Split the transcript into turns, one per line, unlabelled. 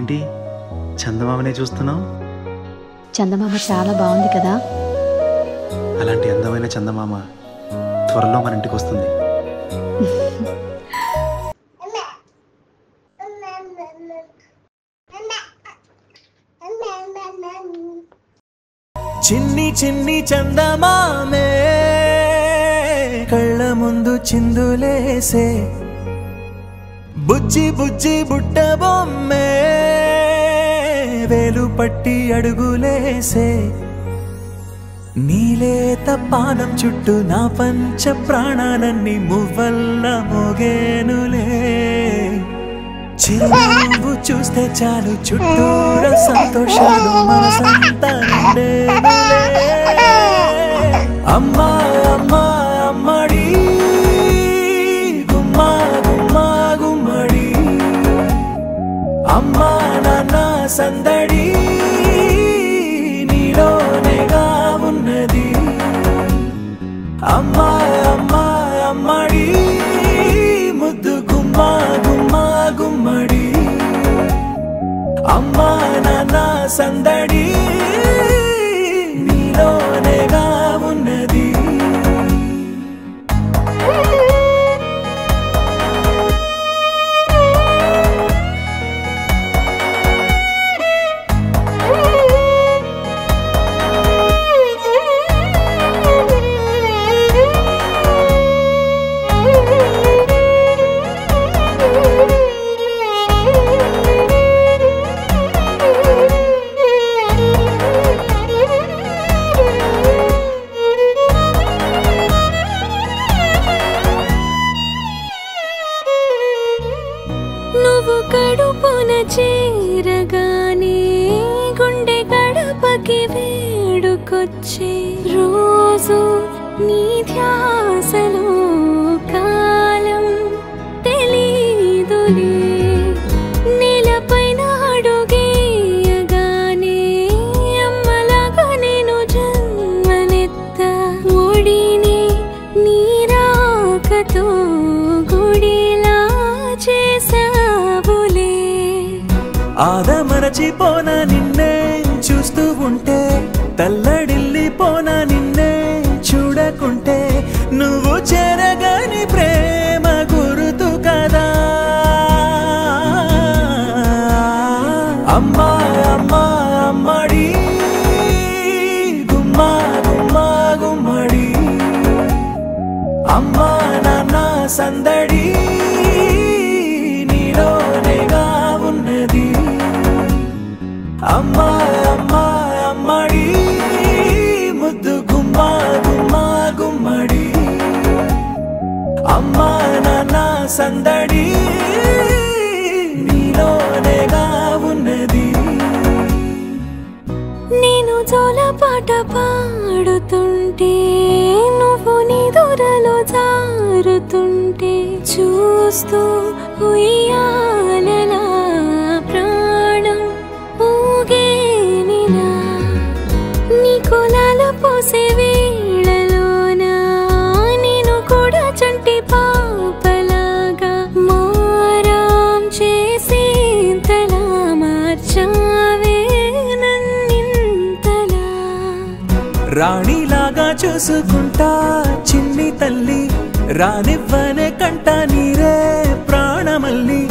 ఏంటి చందమామనే చూస్తున్నావు?
చందమామ చాలా బాగుంది కదా.
అలాంటి అందమైన చందమామ త్వరలో మన ఇంటికి వస్తుంది.
చిన్ని చిన్ని చందమామే కళ్ళ ముందు చిందులేసే, బుజ్జి బుజ్జి బుట్ట బొమ్మే వేలు పట్టి అడుగులేసే, నీలేత పానం చుట్టూ నా పంచ ప్రాణాలన్నీ మువ్వల్ల మోగేనులే, చిరునవ్వు చూస్తే చాలు చుట్టూర సంతోషాలు మనసంతా నిండేనులే. అమ్మా అమ్మా అమ్మడి గుమ్మా గుమ్మా గుమ్మడి, అమ్మా నాన్న సందడి నీలోనేగా ఉన్నది. అమ్మా అమ్మా అమ్మడి ముద్దు గుమ్మా గుమ్మా గుమ్మడి, అమ్మా నాన్న సందడి నీలోనేగా ఉన్నది.
నువ్వు కడుపున చేరగానే గుండె గడపకి వేడుకొచ్చే, రోజు నీ ధ్యాసలో కాలం తెలీదులే. నేలపైన అడుగేయగానే అమ్మలాగా నేను జన్మనెత్త, ఒడిని నీ రాకతో గుడిలా చేసావులే.
ఆదమరచిపోనా నిన్నే చూస్తూ ఉంటే, తల్లడిల్లిపోనా నిన్నే చూడకుంటే, నువ్వు చెరగని ప్రేమ గురుతు కదా. అమ్మా అమ్మా అమ్మడి గుమ్మా గుమ్మా గుమ్మడి, అమ్మా నాన్న సందడి నీలోనేగా ఉన్నది. అమ్మా అమ్మా అమ్మడి ముద్దు గుమ్మా గుమ్మా గుమ్మడి, అమ్మా నాన్న సందడి నీలోనేగా ఉన్నది.
నేను జోలపాట పాడుతుంటే, నువ్వు నీ దూరలో జారుతుంటే, చూస్తూ ఉయ్యాలలా ప్రాణం ఊగేనిలా. నీ కులాల పోసే వేళలోనా నేను కూడా చంటి పాపలాగా మారాం చేసేంతలా మార్చావే నన్నింతలా.
రాణిలాగా చూసుకుంటా చిన్ని తల్లి, రానివ్వనే కంట నీరే ప్రాణమల్లి,